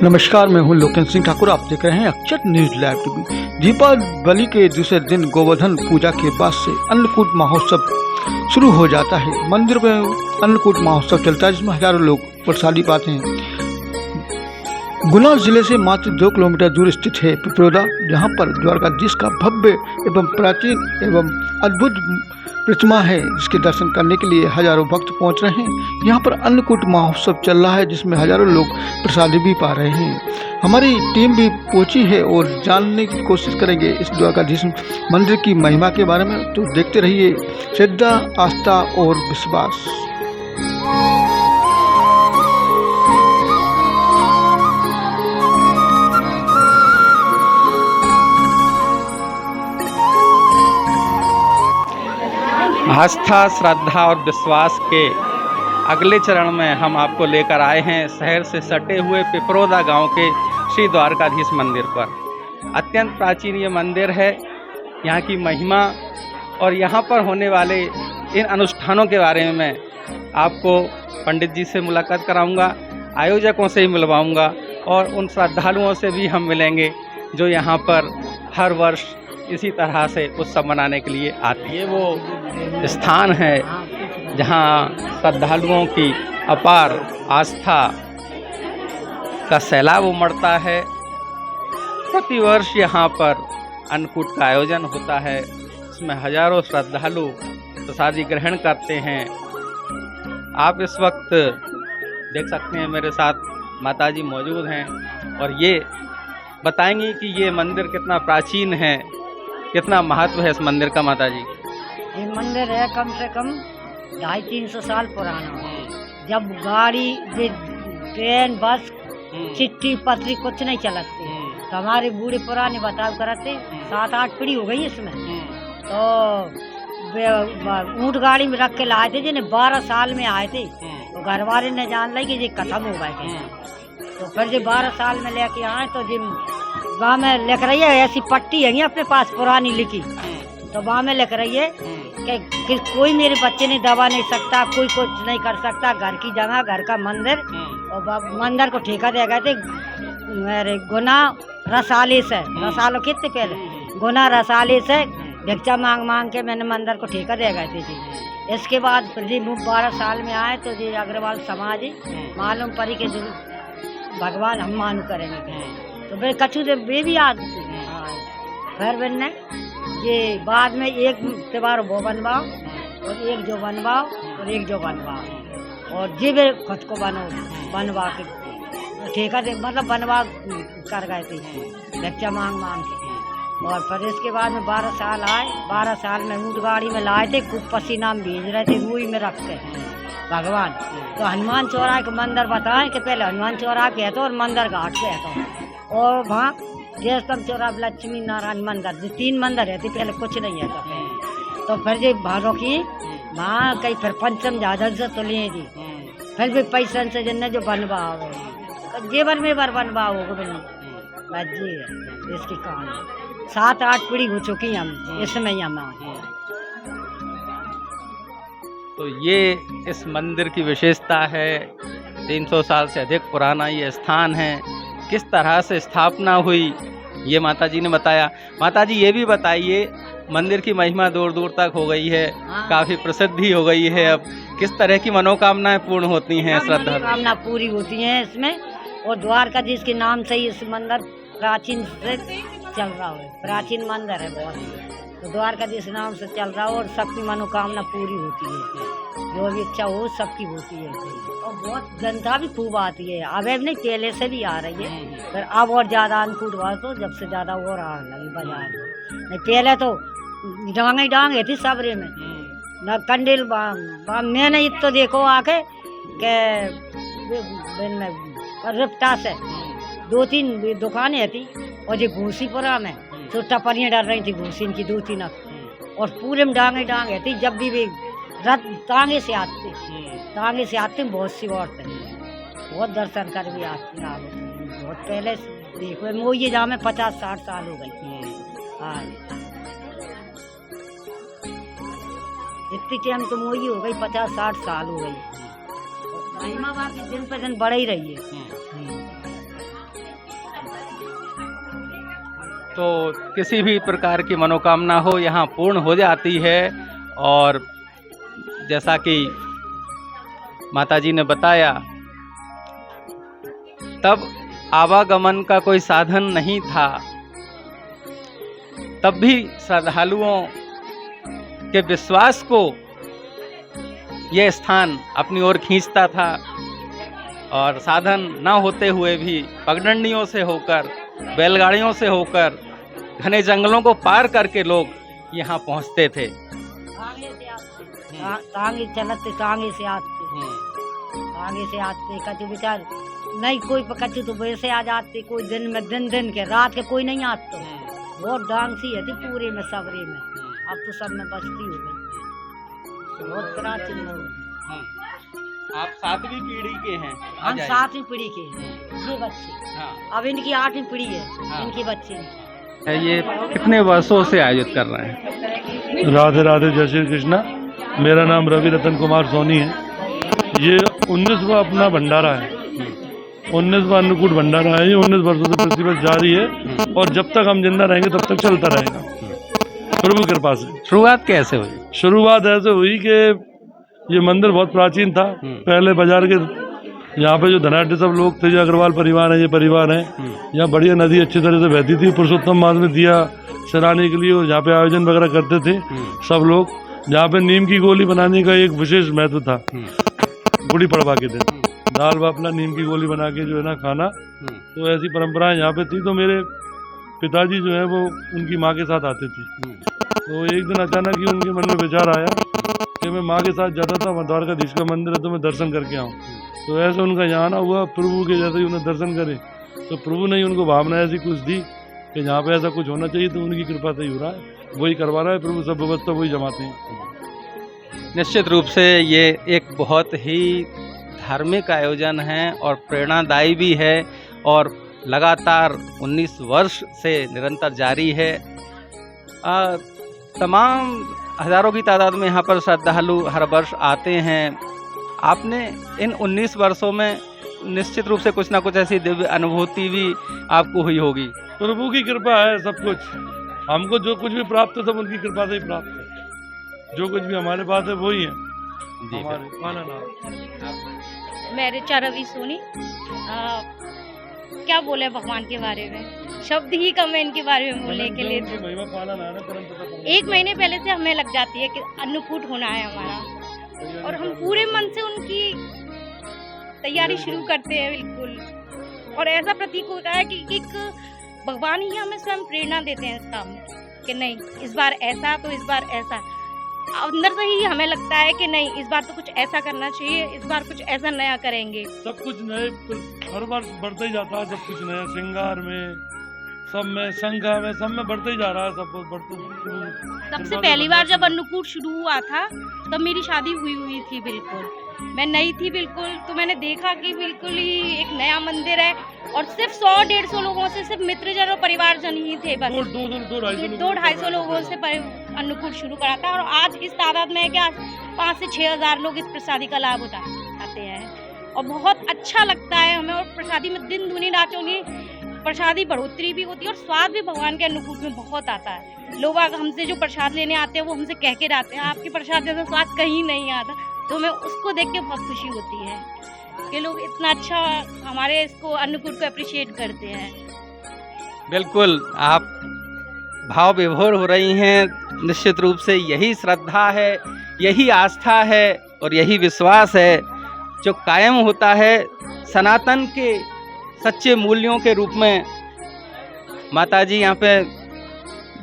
नमस्कार, मैं हूं लोकेन्द्र सिंह ठाकुर। आप देख रहे हैं अक्षर न्यूज लाइव टीवी। दीपावली के दूसरे दिन गोवर्धन पूजा के बाद से अन्नकूट महोत्सव शुरू हो जाता है। मंदिर में अन्नकूट महोत्सव चलता है, जिसमें हजारों लोग प्रसादी पाते हैं। गुना जिले से मात्र 2 किलोमीटर दूर स्थित है पिपरोदा, जहां पर द्वारकाधीश का भव्य एवं प्राचीन एवं अद्भुत प्रतिमा है, जिसके दर्शन करने के लिए हजारों भक्त पहुंच रहे हैं। यहां पर अन्नकूट महोत्सव चल रहा है, जिसमें हजारों लोग प्रसादी भी पा रहे हैं। हमारी टीम भी पहुंची है और जानने की कोशिश करेंगे इस द्वारकाधीश मंदिर की महिमा के बारे में। तो देखते रहिए श्रद्धा, आस्था और विश्वास। आस्था, श्रद्धा और विश्वास के अगले चरण में हम आपको लेकर आए हैं शहर से सटे हुए पिपरोदा गांव के श्री द्वारकाधीश मंदिर पर। अत्यंत प्राचीन ये मंदिर है। यहाँ की महिमा और यहाँ पर होने वाले इन अनुष्ठानों के बारे में आपको पंडित जी से मुलाकात कराऊंगा, आयोजकों से ही मिलवाऊंगा और उन श्रद्धालुओं से भी हम मिलेंगे जो यहाँ पर हर वर्ष इसी तरह से उत्सव मनाने के लिए आते हैं। ये वो स्थान है जहाँ श्रद्धालुओं की अपार आस्था का सैलाब उमड़ता है। प्रतिवर्ष यहाँ पर अन्नकूट का आयोजन होता है, इसमें हजारों श्रद्धालु प्रसादी ग्रहण करते हैं। आप इस वक्त देख सकते हैं मेरे साथ माताजी मौजूद हैं और ये बताएंगी कि ये मंदिर कितना प्राचीन है, कितना महत्व है इस मंदिर का। माताजी, ये मंदिर है कम से कम 250-300 साल पुराना है। जब गाड़ी, ट्रेन, बस, चिट्ठी पत्री कुछ नहीं चलती, तो हमारे बूढ़े पुराने बताव करते 7-8 पीढ़ी हो गई इसमें। तो ऊँट गाड़ी में रख के लाए थे, जिन्हें 12 साल में आए थे, तो घर वाले ने जान ली कि ये खत्म हो गए थे। तो फिर जो 12 साल में लेके आए तो जी वहाँ में लिख रही है, ऐसी पट्टी है अपने पास पुरानी लिखी, तो वहाँ में लिख रही है कि कोई मेरे बच्चे ने दबा नहीं सकता, कोई कुछ नहीं कर सकता। घर की जगह, घर का मंदिर, और मंदिर को ठेका दे गए थे मेरे गुना रसाले से। रसालो कितने पहले गुना रसाले से भिक्षा मांग मांग के मैंने मंदिर को ठेका दे गए थे जी। इसके बाद जी 12 साल में आए तो जी अग्रवाल समाज मालूम पड़ी के जो भगवान हम मानू करेंगे, तो फिर कछु वे भी आ फिर बनने ये बाद में एक त्योहार वो बनवाओ और एक जो बनवाओ और एक जो बनवाओ, और जी भी खुद को बनवा के ठेका दे, मतलब बनवा कर गए थे भिक्षा मांग मांग के। और फिर इसके बाद में 12 साल आए। 12 साल में ऊँट गाड़ी में लाए थे, खूब पसीना में भेज रहे थे, रूई में रख के भगवान। तो हनुमान चौराहे के मंदिर बताएं कि पहले हनुमान चौराहे पे है तो और मंदिर घाट पे है तो, और वहाँ जयस्तंभ चौराहा, लक्ष्मी नारायण मंदिर, जो 3 मंदिर रहते, पहले कुछ नहीं है। तो फिर जी भारो की वहाँ कहीं फिर पंचम झाझर से तो लिए जी, फिर भी पैसा से जिन्हें जो बनवाओ जेवर में बार बनवाओ बस जी है इसकी कहानी। 7-8 पीढ़ी हो चुकी हम इसमें ही हम। तो ये इस मंदिर की विशेषता है। 300 साल से अधिक पुराना ये स्थान है। किस तरह से स्थापना हुई ये माताजी ने बताया। माताजी, ये भी बताइए, मंदिर की महिमा दूर दूर तक हो गई है, काफ़ी प्रसिद्धि हो गई है। अब किस तरह की मनोकामनाएं पूर्ण होती हैं? श्रद्धा मनोकामना पूरी होती हैं इसमें। और द्वारकाधीश के नाम से ही इस मंदिर प्राचीन से चल रहा है, प्राचीन मंदिर है बहुत, तो द्वारकाधीश नाम से चल रहा है और सबकी मनोकामना पूरी होती है, जो भी इच्छा हो सबकी होती है। और बहुत जनता भी खूब आती है, अब नहीं पहले से भी आ रही है, फिर अब और ज़्यादा अन्नकूट हुआ तो जब से ज़्यादा और आ लगी बाजार में। नहीं पहले तो डांग ही डांग है थी सबरे में, न कंडेल मैं नहीं तो देखो आके के रिप्टा से 2-3 दुकानें थी, और ये घूसीपुरा में तो टपरियाँ डर रही थी घूसी की 2-3, और पूरे में डांगे डांगे थी। जब भी रथ तांगे से आते बहुत सी औरतें बहुत दर्शन कर भी आती हैं। बहुत पहले देखो वो ये जहाँ में 50-60 साल हो गई। हाँ, इतनी टाइम तो मोही हो गई, 50-60 साल हो गई। महिमा बाकी दिन पर दिन बढ़ ही रही है। तो किसी भी प्रकार की मनोकामना हो यहाँ पूर्ण हो जाती है। और जैसा कि माताजी ने बताया, तब आवागमन का कोई साधन नहीं था, तब भी श्रद्धालुओं के विश्वास को यह स्थान अपनी ओर खींचता था। और साधन न होते हुए भी पगडंडियों से होकर, बैलगाड़ियों से होकर, घने जंगलों को पार करके लोग यहाँ पहुँचते थे। टांगे चलते, टांगे से आते कछु बेचार नहीं, कोई कछु तो वैसे आ जाते, कोई दिन में दिन के, रात के कोई नहीं आते। बहुत डांग सी है थी पूरे में, सबरे में। अब तो सब में बस्ती हो गई, बहुत प्राचीन लोग। आप 7वीं पीढ़ी के हैं? हम 7वीं पीढ़ी के हैं, ये बच्चे। हाँ। अब इनकी 8वीं पीढ़ी है। हाँ। इनके बच्चे ये कितने वर्षों से आयोजित कर रहे हैं? राधे राधे, जय श्री कृष्णा। मेरा नाम रवि रतन कुमार सोनी है। ये 19वां अपना भंडारा है, 19वां अन्नकूट भंडारा है। ये 19 वर्षों से प्रतिवर्ष जारी है और जब तक हम जिंदा रहेंगे तब तक चलता रहेगा, प्रभु कृपा से। शुरुआत कैसे हुई? शुरुआत ऐसे हुई कि ये मंदिर बहुत प्राचीन था। पहले बाजार के यहाँ पे जो धनाढ़ सब लोग थे, जो अग्रवाल परिवार है, ये परिवार है, यहाँ बढ़िया नदी अच्छी तरह से बहती थी। पुरुषोत्तम मास में दिया सराहने के लिए और यहाँ पे आयोजन वगैरह करते थे सब लोग। जहाँ पे नीम की गोली बनाने का एक विशेष महत्व था। गुड़ी पड़वा के दिन दाल बाफला नीम की गोली बना के जो है ना खाना, तो ऐसी परंपराएं यहाँ पे थी। तो मेरे पिताजी जो है वो उनकी माँ के साथ आते थे। तो एक दिन अचानक ही उनके मन में विचार आया कि मैं माँ के साथ जाता था, वहाँ द्वारकाधीश का मंदिर है तो मैं दर्शन करके आऊँ। तो ऐसे उनका यहाँ आना हुआ। प्रभु के जैसे ही उन्हें दर्शन करे तो प्रभु ने उनको भावना ऐसी कुछ दी कि यहाँ पे ऐसा कुछ होना चाहिए, तो उनकी कृपा से ही हो रहा है, वही करवा रहा है प्रभु। सब व्यवस्था वही जमाते हैं। निश्चित रूप से ये एक बहुत ही धार्मिक आयोजन है और प्रेरणादायी भी है और लगातार 19 वर्ष से निरंतर जारी है। तमाम हजारों की तादाद में यहाँ पर श्रद्धालु हर वर्ष आते हैं। आपने इन 19 वर्षों में निश्चित रूप से कुछ ना कुछ ऐसी दिव्य अनुभूति भी आपको हुई होगी। प्रभु की कृपा है सब कुछ। हमको जो कुछ भी प्राप्त है सब उनकी कृपा से ही प्राप्त है। जो कुछ भी हमारे पास है वही है हमारे। मैं ऋचा रवि सोनी। क्या बोले भगवान के बारे में, शब्द ही कम है इनके बारे में बोलने के लिए। 1 महीने पहले से हमें लग जाती है कि अन्नकूट होना है हमारा, और हम पूरे मन से उनकी तैयारी शुरू करते हैं बिल्कुल। और ऐसा प्रतीक होता है कि एक भगवान ही हमें स्वयं प्रेरणा देते हैं इस काम में कि नहीं इस बार ऐसा, तो इस बार ऐसा। अंदर से ही हमें लगता है कि नहीं इस बार तो कुछ ऐसा करना चाहिए, इस बार कुछ ऐसा नया करेंगे। सब कुछ नए, हर बार बढ़ते ही जाता है सब कुछ नया। श्रृंगार में, सब में, संख्या में, सब में बढ़ते ही जा रहा है सब कुछ बढ़ते। सबसे पहली बार जब अन्नकूट शुरू हुआ था तब मेरी शादी हुई थी, बिल्कुल मैं नई थी बिल्कुल। तो मैंने देखा कि बिल्कुल ही एक नया मंदिर है और सिर्फ 100-150 लोगों से, सिर्फ मित्रजन और परिवारजन ही थे बस। 200-250 लोगों से अन्नकूट शुरू करा था और आज इस तादाद में क्या 5 से 6 हज़ार लोग इस प्रसादी का लाभ उठाते हैं और बहुत अच्छा लगता है हमें। और प्रसादी में दिन दूनी रात चौनी प्रसादी बढ़ोतरी भी होती है और स्वाद भी भगवान के अन्नकूट में बहुत आता है। लोग हमसे जो प्रसाद लेने आते हैं वो हमसे कह के जाते हैं आपके प्रसाद जैसा स्वाद कहीं नहीं आता। तो हमें उसको देख के बहुत खुशी होती है कि लोग इतना अच्छा हमारे इसको अन्नकूट को अप्रिशिएट करते हैं। बिल्कुल, आप भाव विभोर हो रही हैं। निश्चित रूप से यही श्रद्धा है, यही आस्था है और यही विश्वास है जो कायम होता है सनातन के सच्चे मूल्यों के रूप में। माताजी यहाँ पे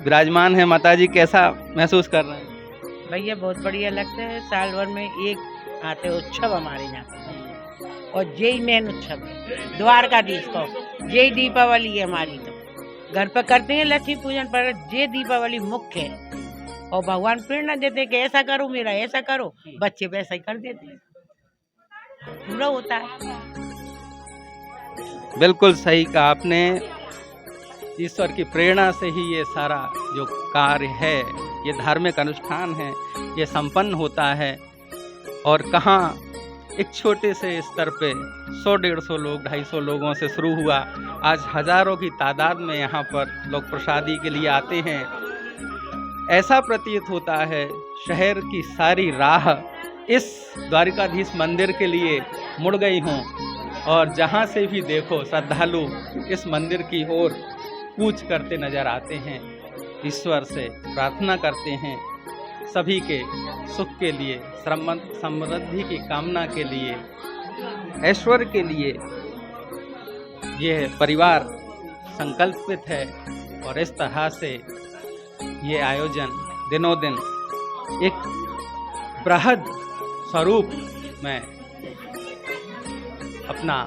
विराजमान है। माताजी कैसा महसूस कर रहे हैं? भैया बहुत बढ़िया लगता है। साल भर में एक आते उत्सव हमारे यहाँ और यही मेन उत्सव है द्वारकाधीश का। यही दीपावली है हमारी। तो घर पर करते हैं लक्ष्मी पूजन पर, ये दीपावली मुख्य है और भगवान प्रेरणा देते हैं कि ऐसा करो मेरा, ऐसा करो, बच्चे वैसा ही कर देते हैं, पूरा होता है। बिल्कुल सही कहा आपने। ईश्वर की प्रेरणा से ही ये सारा जो कार्य है, ये धार्मिक अनुष्ठान है, ये संपन्न होता है। और कहाँ एक छोटे से स्तर पे 100-150 लोग 250 लोगों से शुरू हुआ, आज हजारों की तादाद में यहाँ पर लोग प्रसादी के लिए आते हैं। ऐसा प्रतीत होता है शहर की सारी राह इस द्वारिकाधीश मंदिर के लिए मुड़ गई हों, और जहाँ से भी देखो श्रद्धालु इस मंदिर की ओर कूच करते नजर आते हैं, ईश्वर से प्रार्थना करते हैं सभी के सुख के लिए, समृद्धि की कामना के लिए, ऐश्वर्य के लिए यह परिवार संकल्पित है। और इस तरह से ये आयोजन दिनों दिन एक बृहद स्वरूप में अपना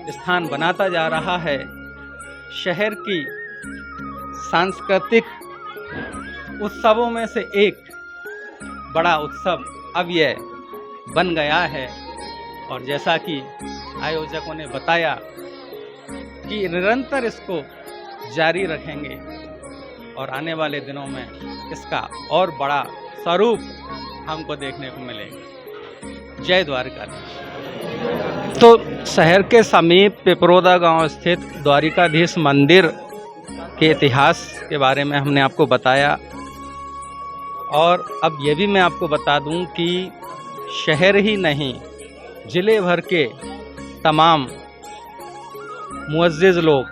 स्थान बनाता जा रहा है। शहर की सांस्कृतिक उत्सवों में से एक बड़ा उत्सव अब यह बन गया है, और जैसा कि आयोजकों ने बताया कि निरंतर इसको जारी रखेंगे और आने वाले दिनों में इसका और बड़ा स्वरूप हमको देखने को मिलेगा। जय द्वारिकाधीश। तो शहर के समीप पिपरोदा गांव स्थित द्वारिकाधीश मंदिर के इतिहास के बारे में हमने आपको बताया, और अब ये भी मैं आपको बता दूं कि शहर ही नहीं, ज़िले भर के तमाम मुअज्जिज़ लोग,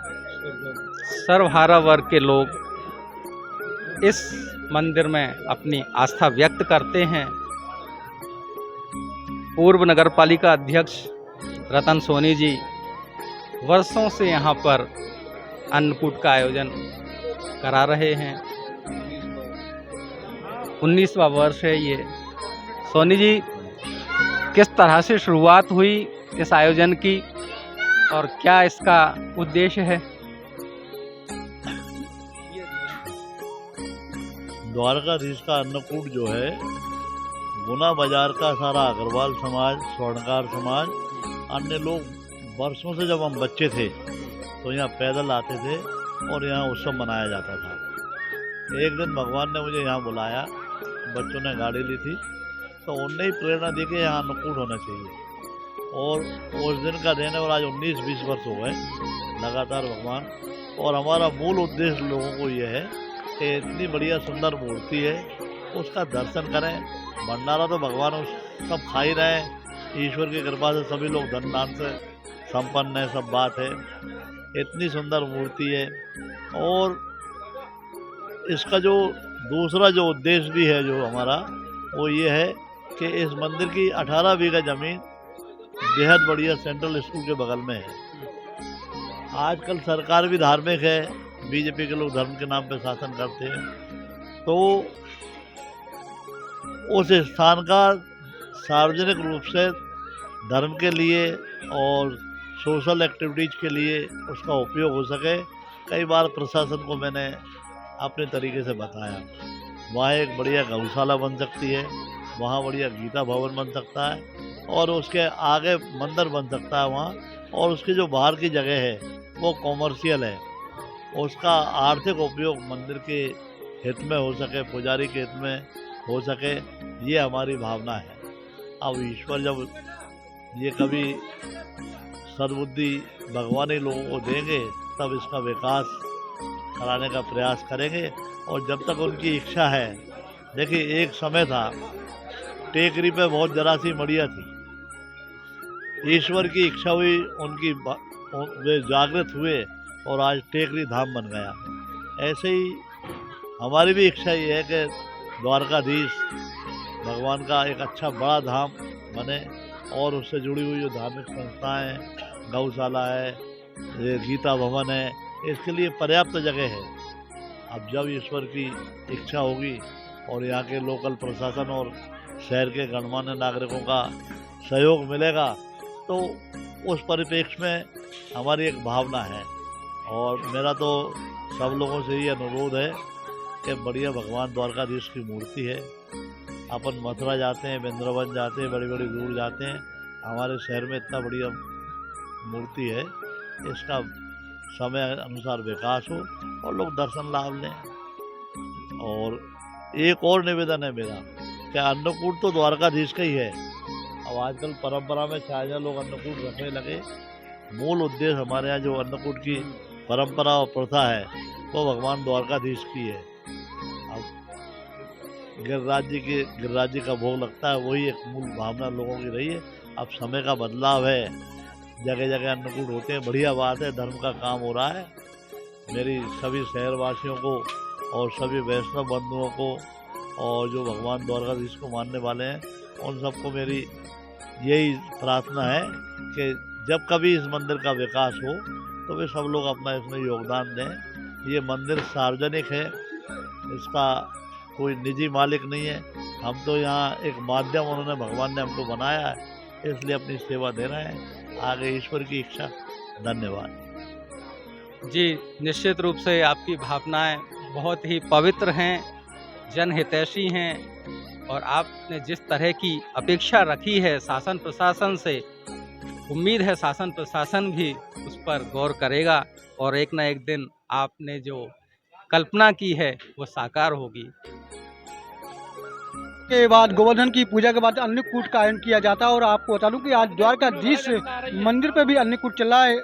सर्वहारा वर्ग के लोग इस मंदिर में अपनी आस्था व्यक्त करते हैं। पूर्व नगर पालिका अध्यक्ष रतन सोनी जी वर्षों से यहाँ पर अन्नकूट का आयोजन करा रहे हैं। 19वां वर्ष है ये। सोनी जी, किस तरह से शुरुआत हुई इस आयोजन की और क्या इसका उद्देश्य है? द्वारकाधीश का अन्नकूट जो है, गुना बाजार का सारा अग्रवाल समाज, स्वर्णकार समाज, अन्य लोग वर्षों से, जब हम बच्चे थे तो यहाँ पैदल आते थे और यहाँ उत्सव मनाया जाता था। एक दिन भगवान ने मुझे यहाँ बुलाया, बच्चों ने गाड़ी ली थी, तो उनने ही प्रेरणा दी कि यहाँ अन्नकूट होना चाहिए, और उस दिन का दिन है। और आज 19-20 वर्ष हो गए लगातार भगवान, और हमारा मूल उद्देश्य लोगों को यह है कि इतनी बढ़िया सुंदर मूर्ति है, उसका दर्शन करें। भंडारा तो भगवान सब खा ही रहे हैं, ईश्वर की कृपा से सभी लोग धन दान से संपन्न है, सब बात है। इतनी सुंदर मूर्ति है, और इसका जो दूसरा जो उद्देश्य भी है जो हमारा, वो ये है कि इस मंदिर की 18 बीघा ज़मीन बेहद बढ़िया सेंट्रल स्कूल के बगल में है। आजकल सरकार भी धार्मिक है, बीजेपी के लोग धर्म के नाम पे शासन करते हैं, तो उस स्थान का सार्वजनिक रूप से धर्म के लिए और सोशल एक्टिविटीज़ के लिए उसका उपयोग हो सके। कई बार प्रशासन को मैंने अपने तरीके से बताया, वहाँ एक बढ़िया गौशाला बन सकती है, वहाँ बढ़िया गीता भवन बन सकता है, और उसके आगे मंदिर बन सकता है वहाँ, और उसकी जो बाहर की जगह है वो कॉमर्शियल है, उसका आर्थिक उपयोग मंदिर के हित में हो सके, पुजारी के हित में हो सके, ये हमारी भावना है। अब ईश्वर जब ये कभी सद्बुद्धि भगवान ही लोगों को देंगे, तब इसका विकास कराने का प्रयास करेंगे। और जब तक उनकी इच्छा है, देखिए एक समय था टेकरी पे बहुत जरा सी मड़िया थी, ईश्वर की इच्छा हुई, उनकी वे जागृत हुए और आज टेकरी धाम बन गया। ऐसे ही हमारी भी इच्छा ये है कि द्वारकाधीश भगवान का एक अच्छा बड़ा धाम बने, और उससे जुड़ी हुई जो धार्मिक संस्थाएं हैं, गौशाला है, ये गीता भवन है, इसके लिए पर्याप्त जगह है। अब जब ईश्वर की इच्छा होगी और यहाँ के लोकल प्रशासन और शहर के गणमान्य नागरिकों का सहयोग मिलेगा, तो उस परिप्रेक्ष्य में हमारी एक भावना है। और मेरा तो सब लोगों से ये अनुरोध है कि बढ़िया भगवान द्वारकाधीश की मूर्ति है। अपन मथुरा जाते हैं, वृंदावन जाते हैं, बड़ी बड़ी दूर जाते हैं, हमारे शहर में इतना बढ़िया मूर्ति है, इसका समय अनुसार विकास हो और लोग दर्शन लाभ लें। और एक और निवेदन है मेरा कि अन्नकूट तो द्वारकाधीश का ही है, अब आजकल परंपरा में शाहजहाँ लोग अन्नकूट रखने लगे। मूल उद्देश्य हमारे यहाँ जो अन्नकूट की परंपरा और प्रथा है वो भगवान द्वारकाधीश की है। अब गिरिराज जी का भोग लगता है, वही एक मूल भावना लोगों की रही है। अब समय का बदलाव है, जगह जगह अन्नकूट होते हैं, बढ़िया बात है, धर्म का काम हो रहा है। मेरी सभी शहरवासियों को और सभी वैष्णव बंधुओं को और जो भगवान द्वारकाधीश को मानने वाले हैं उन सबको मेरी यही प्रार्थना है कि जब कभी इस मंदिर का विकास हो तो वे सब लोग अपना इसमें योगदान दें। ये मंदिर सार्वजनिक है, इसका कोई निजी मालिक नहीं है। हम तो यहाँ एक माध्यम उन्होंने भगवान ने हमको बनाया है, इसलिए अपनी सेवा दे रहे हैं। आगे ईश्वर की इच्छा। धन्यवाद जी। निश्चित रूप से आपकी भावनाएं बहुत ही पवित्र हैं, जनहितैषी हैं और आपने जिस तरह की अपेक्षा रखी है शासन प्रशासन से, उम्मीद है शासन प्रशासन भी उस पर गौर करेगा और एक न एक दिन आपने जो कल्पना की है वो साकार होगी। के बाद गोवर्धन की पूजा के बाद अन्नकूट का आयोजन किया जाता है और आपको बता दूं कि आज द्वारकाधीश मंदिर पे भी अन्नकूट चल रहा है।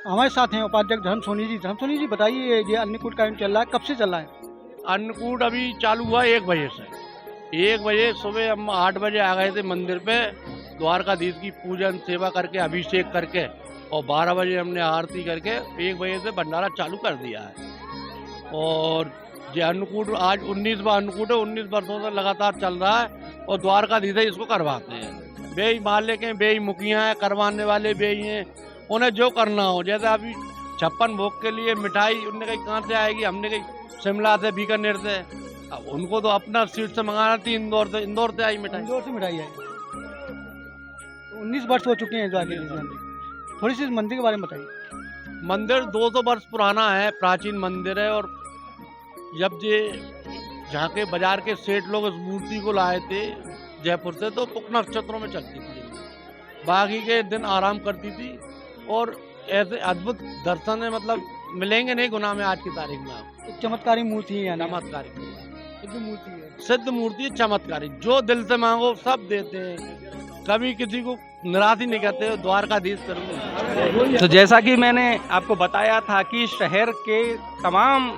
हमारे साथ हैं उपाध्यक्ष धर्म सोनी जी। धर्म सोनी जी, बताइए ये अन्नकूट का आयोजन चल रहा है, कब से चल रहा है? अन्नकूट अभी चालू हुआ 1 बजे से। 1 बजे सुबह हम 8 बजे आ गए थे मंदिर पे, द्वारकाधीश की पूजन सेवा करके अभिषेक करके, और 12 बजे हमने आरती करके 1 बजे से भंडारा चालू कर दिया है। और ये अन्नकूट आज 19वां अन्नकूट है, 19 वर्षों से लगातार चल रहा है और द्वारकाधीश इसको करवाते हैं। बेई मालिक हैं, बेई मुखिया हैं, करवाने वाले बेई हैं, उन्हें जो करना हो। जैसे अभी 56 भोग के लिए मिठाई उनने कहीं कहाँ से आएगी, हमने कहीं शिमला से, बीकानेर से, अब उनको तो अपना सीट से मंगाना थी, इंदौर से आई मिठाई। इंदौर से मिठाई है। 19 वर्ष हो चुके हैं द्वारकाधीश मंदिर। थोड़ी सी इस मंदिर के बारे में बताइए। मंदिर 200 वर्ष पुराना है, प्राचीन मंदिर है। और जब ये जहाँ के बाजार के सेठ लोग इस मूर्ति को लाए थे जयपुर से, तो पुक नक्षत्रों में चलती थी, बाकी के दिन आराम करती थी। और ऐसे अद्भुत दर्शन है, मतलब मिलेंगे नहीं गुना में आज की तारीख में। आप एक चमत्कारी मूर्ति है, चमत्कारिक सिद्ध मूर्ति है। सिद्ध मूर्ति है, चमत्कारिक। जो दिल से मांगो सब देते हैं, कभी किसी को निराश ही नहीं करते। द्वारकाधीश करूँ। तो जैसा कि मैंने आपको बताया था कि शहर के तमाम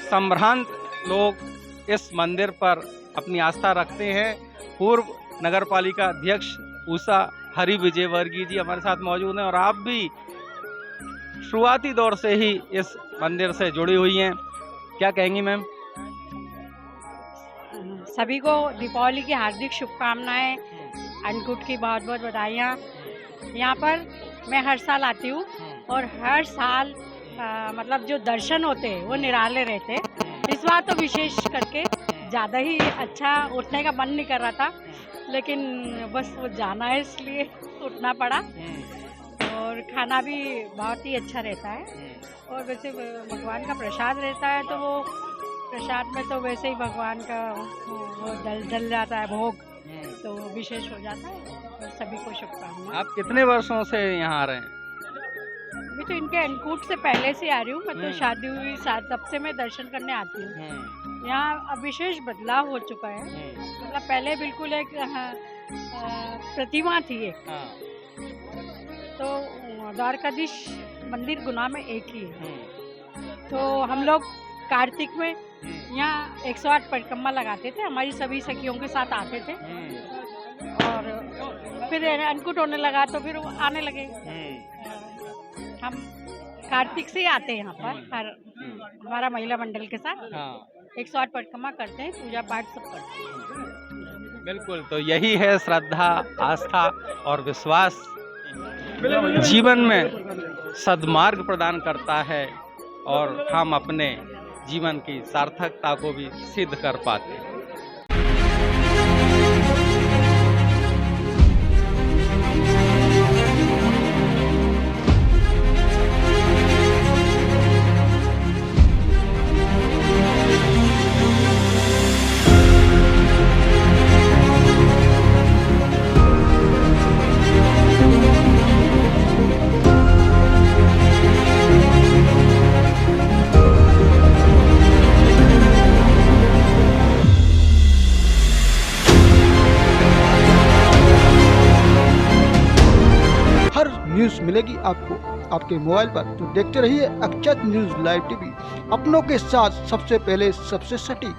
संभ्रांत लोग इस मंदिर पर अपनी आस्था रखते हैं। पूर्व नगर पालिका अध्यक्ष उषा हरि विजय वर्गीय जी हमारे साथ मौजूद हैं और आप भी शुरुआती दौर से ही इस मंदिर से जुड़ी हुई हैं। क्या कहेंगी मैम? सभी को दीपावली की हार्दिक शुभकामनाएं, अन्नकूट की बहुत बहुत बधाइयाँ। यहाँ पर मैं हर साल आती हूँ और हर साल मतलब जो दर्शन होते हैं वो निराले रहते हैं। इस बार तो विशेष करके ज़्यादा ही अच्छा, उठने का मन नहीं कर रहा था, लेकिन बस वो जाना है इसलिए उठना पड़ा। और खाना भी बहुत ही अच्छा रहता है और वैसे भगवान का प्रसाद रहता है, तो वो प्रसाद में तो वैसे ही भगवान का वो जल जाता है भोग, तो विशेष हो जाता है। और सभी को शुभकामनाएं। आप कितने वर्षों से यहाँ आ रहे हैं? अभी तो इनके अन्नकूट से पहले से आ रही हूँ। मैं तो शादी हुई तब से मैं दर्शन करने आती हूँ। यहाँ अब विशेष बदलाव हो चुका है। मतलब पहले बिल्कुल एक प्रतिमा थी एक, तो द्वारकाधीश मंदिर गुना में एक ही है। तो हम लोग कार्तिक में यहाँ 108 परिक्रमा लगाते थे, हमारी सभी सखियों के साथ आते थे। और फिर अन्नकूट होने लगा तो फिर आने लगे। हम कार्तिक से ही आते हैं यहाँ पर, हमारा महिला मंडल के साथ 108 परिक्रमा करते हैं, पूजा पाठ सब करते हैं। बिल्कुल, तो यही है श्रद्धा, आस्था और विश्वास जीवन में सद्मार्ग प्रदान करता है और हम अपने जीवन की सार्थकता को भी सिद्ध कर पाते हैं। न्यूज़ मिलेगी आपको आपके मोबाइल पर। तो देखते रहिए अक्षत न्यूज़ लाइव टीवी, अपनों के साथ सबसे पहले सबसे सटीक।